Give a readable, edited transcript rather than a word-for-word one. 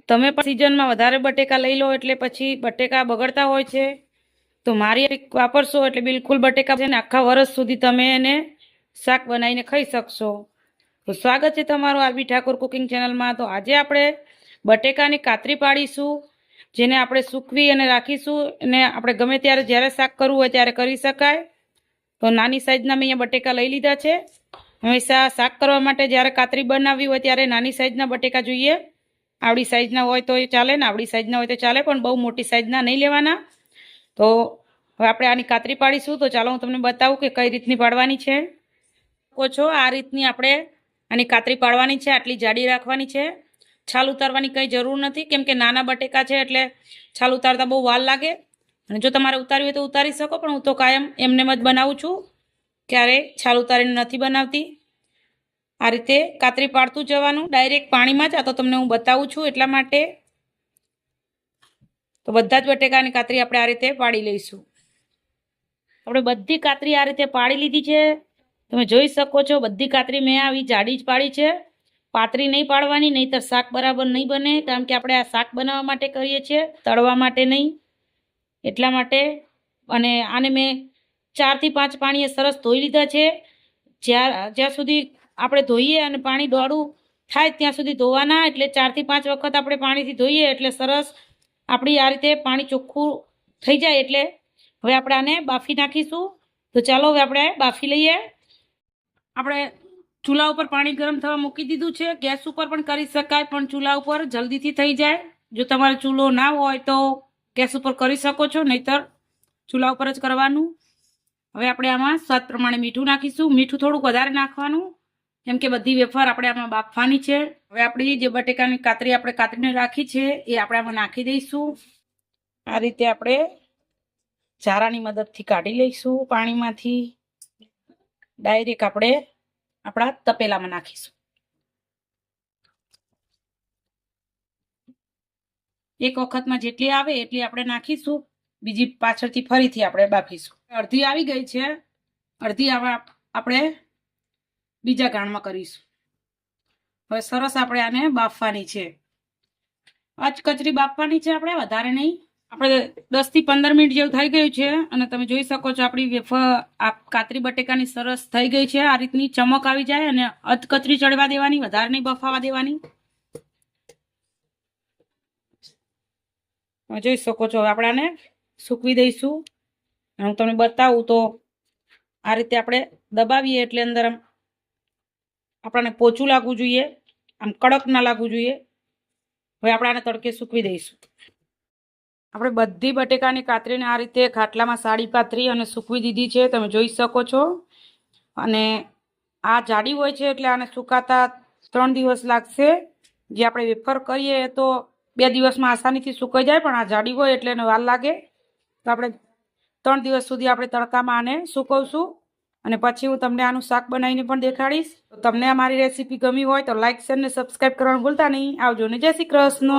તમે પણ સિઝનમાં વધારે બટેકા લઈ લો એટલે પછી બટેકા બગડતા હોય છે, તો મારી વાપરશો એટલે બિલકુલ બટેકા છે ને આખા વર્ષ સુધી તમે એને શાક બનાવીને ખાઈ શકશો। તો સ્વાગત છે તમારું આરબી ઠાકોર કુકિંગ ચેનલમાં। તો આજે આપણે બટેકાની કાતરી પાડીશું, જેને આપણે સૂકવી અને રાખીશું અને આપણે ગમે ત્યારે જ્યારે શાક કરવું હોય ત્યારે કરી શકાય। તો નાની સાઈઝના મેં અહીંયા બટેકા લઈ લીધા છે। હંમેશા શાક કરવા માટે જ્યારે કાતરી બનાવવી હોય ત્યારે નાની સાઈઝના બટેકા જોઈએ। આવડી સાઈઝના હોય તો એ ચાલે ને આવડી સાઈઝના હોય તો ચાલે, પણ બહુ મોટી સાઈઝના નહીં લેવાના। તો હવે આપણે આની કાતરી પાડીશું। તો ચાલો હું તમને બતાવું કે કઈ રીતની પાડવાની છે। છો આ રીતની આપણે આની કાતરી પાડવાની છે, આટલી જાડી રાખવાની છે। છાલ ઉતારવાની કંઈ જરૂર નથી, કેમ કે નાના બટેકા છે એટલે છાલ ઉતારતા બહુ વાર લાગે। અને જો તમારે ઉતારવી હોય તો ઉતારી શકો, પણ હું તો કાયમ એમને જ બનાવું છું, ક્યારેય છાલ ઉતારીને નથી બનાવતી। આ રીતે કાતરી પાડતું જવાનું ડાયરેક્ટ પાણીમાં જ। આ તો તમને હું બતાવું છું એટલા માટે। તો બધા જ બટેકાની કાતરી આપણે આ રીતે પાડી લઈશું। આપણે બધી કાતરી આ રીતે પાડી લીધી છે। તમે જોઈ શકો છો બધી કાતરી મેં આવી જાડી જ પાડી છે, પાતળી નહીં પાડવાની, નહીંતર શાક બરાબર નહીં બને, કારણ કે આપણે આ શાક બનાવવા માટે કરીએ છીએ, તળવા માટે નહીં, એટલા માટે। અને આને મેં 4 થી 5 પાણીએ સરસ ધોઈ લીધા છે। જ્યાં સુધી આપણે ધોઈએ અને પાણી ડોળું થાય ત્યાં સુધી ધોવાના, એટલે 4 થી 5 વખત આપણે પાણીથી ધોઈએ એટલે સરસ આપણી આ રીતે પાણી ચોખ્ખું થઈ જાય। એટલે હવે આપણે આને બાફી નાખીશું। તો ચાલો હવે આપણે બાફી લઈએ। આપણે ચૂલા ઉપર પાણી ગરમ થવા મૂકી દીધું છે। ગેસ ઉપર પણ કરી શકાય, પણ ચૂલા ઉપર જલ્દીથી થઈ જાય। જો તમારો ચૂલો ના હોય તો ગેસ ઉપર કરી શકો છો, નહીતર ચૂલા ઉપર જ કરવાનું। હવે આપણે આમાં સ્વાદ પ્રમાણે મીઠું નાખીશું। મીઠું થોડુંક વધારે નાખવાનું, કેમ કે બધી વેફર આપણે આમાં બાફવાની છે। હવે આપણી જે બટેકાની કાતરી આપણે કાતરીને રાખી છે એ આપણે આમાં નાખી દઈશું। આ રીતે આપણે ઝારાની મદદથી કાઢી લઈશું પાણીમાંથી। ડાયરેક્ટ આપણે આપણા તપેલામાં નાખીશું। એક વખતમાં જેટલી આવે એટલી આપણે નાખીશું, બીજી પાછળથી ફરીથી આપણે બાફીશું। અડધી આવી ગઈ છે, અડધી આપણે બીજા ગાણમાં કરીશું। હવે સરસ આપણે આને બાફવાની છે, અચકચરી બાફવાની છે આપણે, વધારે નહીં। આપણે 10 થી 15 મિનિટ જેવું થઈ ગયું છે અને તમે જોઈ શકો છો આપણી વેફર કાતરી બટેકાની સરસ થઈ ગઈ છે। આ રીતની ચમક આવી જાય અને અધકચરી ચડવા દેવાની, વધારે નહીં બફાવા દેવાની। જોઈ શકો છો। હવે આપણે આને સૂકવી દઈશું। હું તમને બતાવું તો આ રીતે આપણે દબાવીએ એટલે અંદર આમ આપણને પોચું લાગવું જોઈએ, આમ કડક ના લાગવું જોઈએ। હવે આપણે આને તડકે સૂકવી દઈશું। આપણે બધી બટેકાની કાતરીને આ રીતે ખાટલામાં સાડી પાથરી અને સૂકવી દીધી છે, તમે જોઈ શકો છો। અને આ જાડી હોય છે એટલે આને સુકાતા 3 દિવસ લાગશે। જે આપણે વેફર કરીએ તો 2 દિવસમાં આસાનીથી સુકાઈ જાય, પણ આ જાડી હોય એટલે એને વાર લાગે। તો આપણે 3 દિવસ સુધી આપણે તડકામાં આને સૂકવશું અને પછી હું તમને આનું શાક બનાવીને પણ દેખાડીશ। તો તમને અમારી રેસીપી ગમી હોય તો લાઈક, શેર ને સબસ્ક્રાઈબ કરવાનું ભૂલતા નહીં। આવજો ને જય શ્રી કૃષ્ણ।